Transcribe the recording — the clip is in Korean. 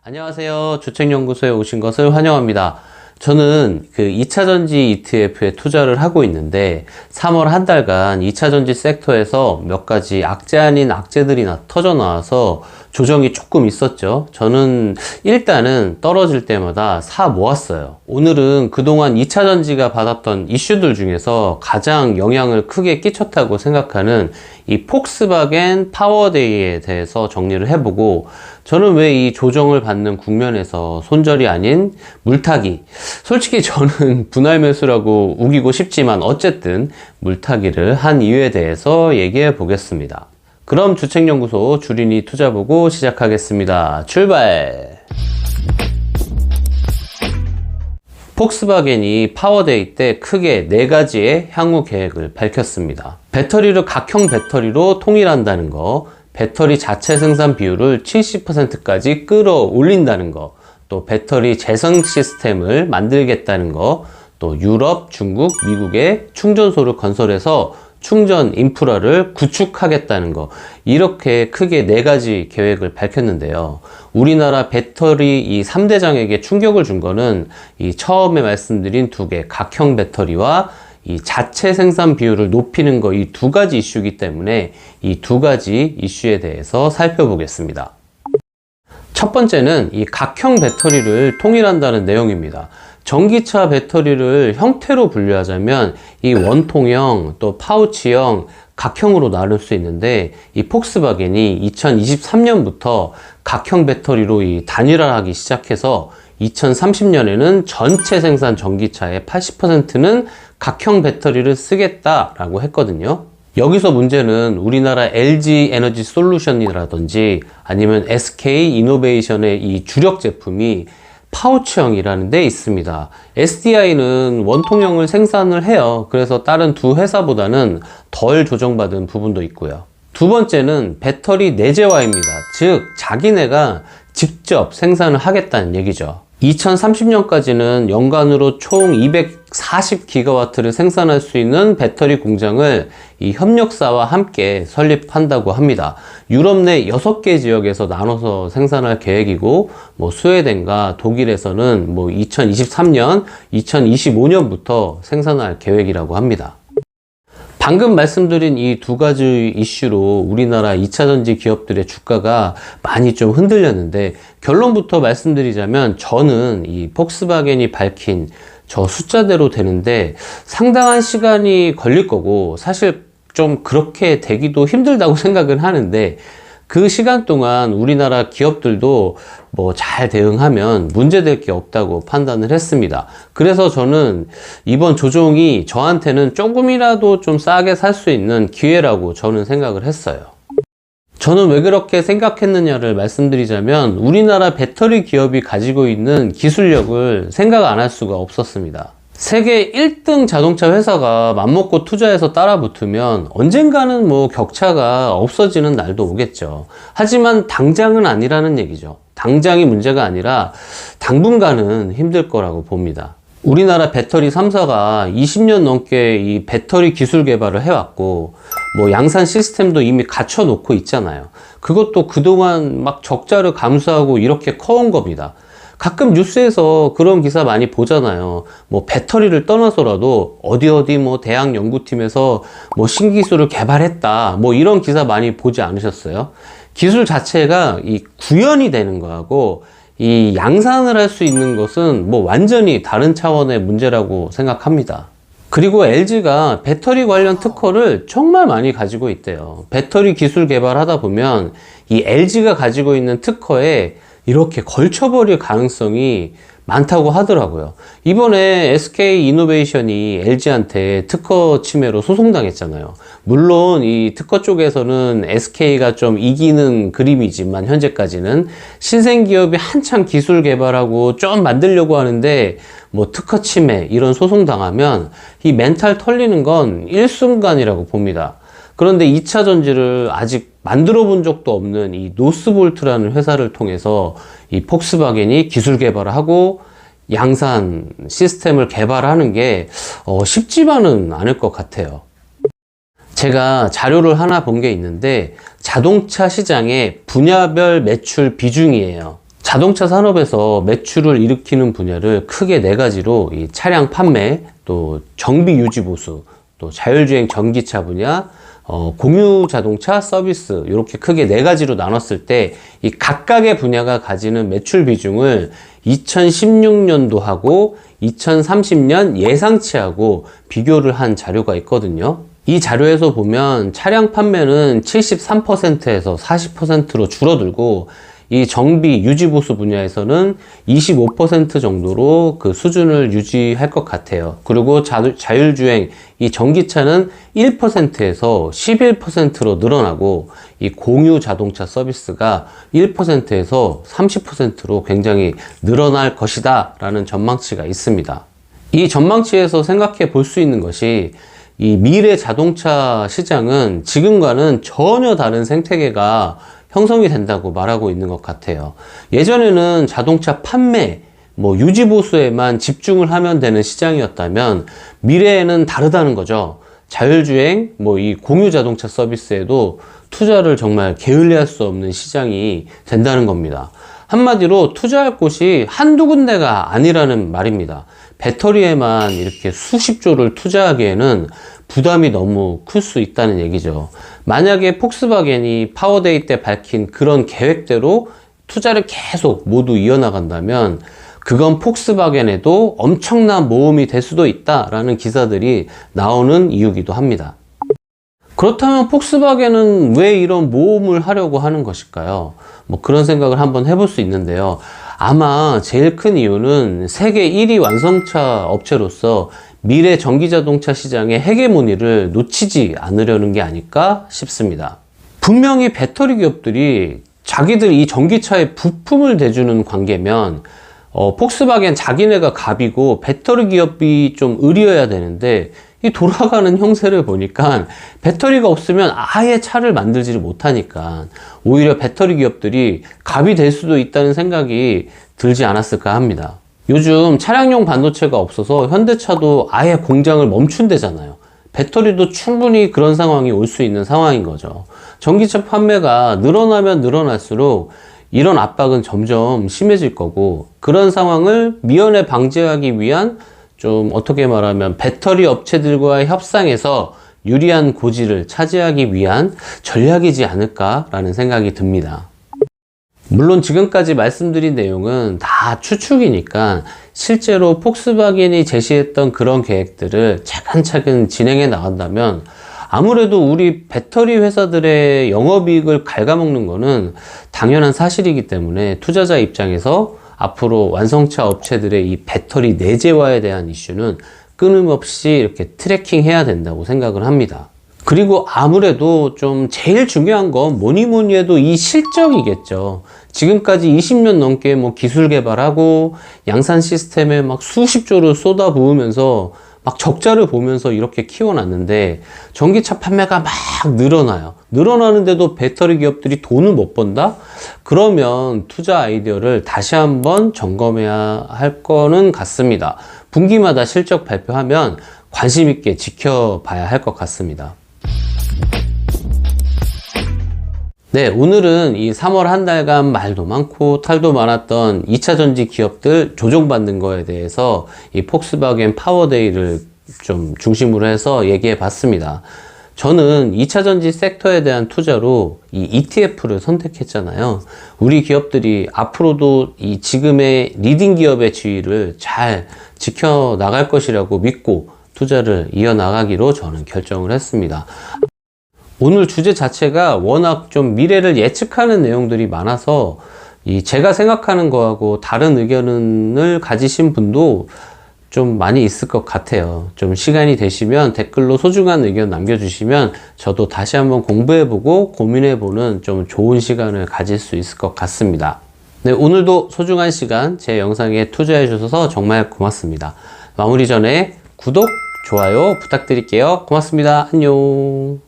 안녕하세요. 주책연구소에 오신 것을 환영합니다. 저는 그 2차전지 ETF에 투자를 하고 있는데 3월 한 달간 2차전지 섹터에서 몇 가지 악재 아닌 악재들이 터져 나와서 조정이 조금 있었죠. 저는 일단은 떨어질 때마다 사 모았어요. 오늘은 그동안 2차전지가 받았던 이슈들 중에서 가장 영향을 크게 끼쳤다고 생각하는 이 폭스바겐 파워데이에 대해서 정리를 해보고, 저는 왜 이 조정을 받는 국면에서 손절이 아닌 물타기, 솔직히 저는 분할 매수라고 우기고 싶지만 어쨌든 물타기를 한 이유에 대해서 얘기해 보겠습니다. 그럼 주책연구소 주린이 투자보고 시작하겠습니다. 출발! 폭스바겐이 파워데이 때 크게 4가지의 향후 계획을 밝혔습니다. 배터리를 각형 배터리로 통일한다는 거, 배터리 자체 생산 비율을 70%까지 끌어올린다는 거, 또 배터리 재생 시스템을 만들겠다는 거, 또 유럽, 중국, 미국에 충전소를 건설해서 충전 인프라를 구축하겠다는 거, 이렇게 크게 4가지 계획을 밝혔는데요. 우리나라 배터리 이 3대장에게 충격을 준 거는 이 처음에 말씀드린 2개 각형 배터리와 이 자체 생산 비율을 높이는 거, 이 2가지 이슈이기 때문에 이 2가지 이슈에 대해서 살펴보겠습니다. 첫 번째는 이 각형 배터리를 통일한다는 내용입니다. 전기차 배터리를 형태로 분류하자면 이 원통형, 또 파우치형, 각형으로 나눌 수 있는데, 이 폭스바겐이 2023년부터 각형 배터리로 이 단일화하기 시작해서 2030년에는 전체 생산 전기차의 80%는 각형 배터리를 쓰겠다라고 했거든요. 여기서 문제는 우리나라 LG 에너지 솔루션이라든지 아니면 SK 이노베이션의 이 주력 제품이 파우치형이라는 데 있습니다. SDI는 원통형을 생산을 해요. 그래서 다른 2 회사보다는 덜 조정받은 부분도 있고요. 두 번째는 배터리 내재화입니다. 즉 자기네가 직접 생산을 하겠다는 얘기죠. 2030년까지는 연간으로 총 240기가와트를 생산할 수 있는 배터리 공장을 이 협력사와 함께 설립한다고 합니다. 유럽 내 6개 지역에서 나눠서 생산할 계획이고, 스웨덴과 독일에서는 2023년, 2025년부터 생산할 계획이라고 합니다. 방금 말씀드린 이 2가지 이슈로 우리나라 2차전지 기업들의 주가가 많이 좀 흔들렸는데, 결론부터 말씀드리자면 저는 이 폭스바겐이 밝힌 저 숫자대로 되는데 상당한 시간이 걸릴 거고, 사실 좀 그렇게 되기도 힘들다고 생각은 하는데, 그 시간 동안 우리나라 기업들도 잘 대응하면 문제될 게 없다고 판단을 했습니다. 그래서 저는 이번 조정이 저한테는 조금이라도 좀 싸게 살 수 있는 기회라고 저는 생각을 했어요. 저는 왜 그렇게 생각했느냐를 말씀드리자면, 우리나라 배터리 기업이 가지고 있는 기술력을 생각 안 할 수가 없었습니다. 세계 1등 자동차 회사가 맘먹고 투자해서 따라붙으면 언젠가는 격차가 없어지는 날도 오겠죠. 하지만 당장은 아니라는 얘기죠. 당장이 문제가 아니라 당분간은 힘들 거라고 봅니다. 우리나라 배터리 3사가 20년 넘게 이 배터리 기술 개발을 해왔고, 양산 시스템도 이미 갖춰 놓고 있잖아요. 그것도 그동안 막 적자를 감수하고 이렇게 커온 겁니다. 가끔 뉴스에서 그런 기사 많이 보잖아요. 배터리를 떠나서라도 어디 대학 연구팀에서 신기술을 개발했다, 이런 기사 많이 보지 않으셨어요? 기술 자체가 이 구현이 되는 거하고 이 양산을 할 수 있는 것은 완전히 다른 차원의 문제라고 생각합니다. 그리고 LG가 배터리 관련 특허를 정말 많이 가지고 있대요. 배터리 기술 개발하다 보면 이 LG가 가지고 있는 특허에 이렇게 걸쳐버릴 가능성이 많다고 하더라고요. 이번에 SK 이노베이션이 LG한테 특허 침해로 소송당했잖아요. 물론 이 특허 쪽에서는 SK가 좀 이기는 그림이지만, 현재까지는 신생기업이 한참 기술 개발하고 좀 만들려고 하는데 특허 침해 이런 소송 당하면 이 멘탈 털리는 건 일순간이라고 봅니다. 그런데 2차 전지를 아직 만들어 본 적도 없는 이 노스볼트라는 회사를 통해서 이 폭스바겐이 기술 개발을 하고 양산 시스템을 개발하는 게 쉽지만은 않을 것 같아요. 제가 자료를 하나 본 게 있는데 자동차 시장의 분야별 매출 비중이에요. 자동차 산업에서 매출을 일으키는 분야를 크게 네 가지로 이 차량 판매, 또 정비 유지 보수, 또 자율주행 전기차 분야, 공유 자동차 서비스, 이렇게 크게 네 가지로 나눴을 때 이 각각의 분야가 가지는 매출 비중을 2016년도하고 2030년 예상치하고 비교를 한 자료가 있거든요. 이 자료에서 보면 차량 판매는 73%에서 40%로 줄어들고 이 정비 유지보수 분야에서는 25% 정도로 그 수준을 유지할 것 같아요. 그리고 자율주행 이 전기차는 1%에서 11%로 늘어나고 이 공유 자동차 서비스가 1%에서 30%로 굉장히 늘어날 것이다 라는 전망치가 있습니다. 이 전망치에서 생각해 볼 수 있는 것이 이 미래 자동차 시장은 지금과는 전혀 다른 생태계가 형성이 된다고 말하고 있는 것 같아요. 예전에는 자동차 판매, 유지보수에만 집중을 하면 되는 시장이었다면 미래에는 다르다는 거죠. 자율주행, 이 공유 자동차 서비스에도 투자를 정말 게을리할 수 없는 시장이 된다는 겁니다. 한마디로 투자할 곳이 한두 군데가 아니라는 말입니다. 배터리에만 이렇게 수십조를 투자하기에는 부담이 너무 클 수 있다는 얘기죠. 만약에 폭스바겐이 파워데이 때 밝힌 그런 계획대로 투자를 계속 모두 이어나간다면 그건 폭스바겐에도 엄청난 모험이 될 수도 있다라는 기사들이 나오는 이유기도 합니다. 그렇다면 폭스바겐은 왜 이런 모험을 하려고 하는 것일까요? 그런 생각을 한번 해볼 수 있는데요. 아마 제일 큰 이유는 세계 1위 완성차 업체로서 미래 전기자동차 시장의 헤게모니를 놓치지 않으려는 게 아닐까 싶습니다. 분명히 배터리 기업들이 자기들 이 전기차에 부품을 대주는 관계면 폭스바겐 자기네가 갑이고 배터리 기업이 좀 을이어야 되는데 이 돌아가는 형세를 보니까 배터리가 없으면 아예 차를 만들지를 못하니까 오히려 배터리 기업들이 갑이 될 수도 있다는 생각이 들지 않았을까 합니다. 요즘 차량용 반도체가 없어서 현대차도 아예 공장을 멈춘대잖아요. 배터리도 충분히 그런 상황이 올 수 있는 상황인 거죠. 전기차 판매가 늘어나면 늘어날수록 이런 압박은 점점 심해질 거고, 그런 상황을 미연에 방지하기 위한 좀 어떻게 말하면 배터리 업체들과의 협상에서 유리한 고지를 차지하기 위한 전략이지 않을까라는 생각이 듭니다. 물론 지금까지 말씀드린 내용은 다 추측이니까 실제로 폭스바겐이 제시했던 그런 계획들을 차근차근 진행해 나간다면 아무래도 우리 배터리 회사들의 영업이익을 갉아먹는 거는 당연한 사실이기 때문에 투자자 입장에서 앞으로 완성차 업체들의 이 배터리 내재화에 대한 이슈는 끊임없이 이렇게 트래킹해야 된다고 생각을 합니다. 그리고 아무래도 좀 제일 중요한 건 뭐니 해도 이 실적이겠죠. 지금까지 20년 넘게 기술 개발하고 양산 시스템에 막 수십조를 쏟아부으면서 막 적자를 보면서 이렇게 키워놨는데 전기차 판매가 막 늘어나요. 늘어나는데도 배터리 기업들이 돈을 못 번다? 그러면 투자 아이디어를 다시 한번 점검해야 할 거는 같습니다. 분기마다 실적 발표하면 관심 있게 지켜봐야 할 것 같습니다. 네, 오늘은 이 3월 한 달간 말도 많고 탈도 많았던 2차 전지 기업들 조정받는 거에 대해서 이 폭스바겐 파워데이를 좀 중심으로 해서 얘기해 봤습니다. 저는 2차 전지 섹터에 대한 투자로 이 ETF를 선택했잖아요. 우리 기업들이 앞으로도 이 지금의 리딩 기업의 지위를 잘 지켜나갈 것이라고 믿고 투자를 이어나가기로 저는 결정을 했습니다. 오늘 주제 자체가 워낙 좀 미래를 예측하는 내용들이 많아서 제가 생각하는 거하고 다른 의견을 가지신 분도 좀 많이 있을 것 같아요. 좀 시간이 되시면 댓글로 소중한 의견 남겨주시면 저도 다시 한번 공부해보고 고민해보는 좀 좋은 시간을 가질 수 있을 것 같습니다. 네, 오늘도 소중한 시간 제 영상에 투자해 주셔서 정말 고맙습니다. 마무리 전에 구독, 좋아요 부탁드릴게요. 고맙습니다. 안녕.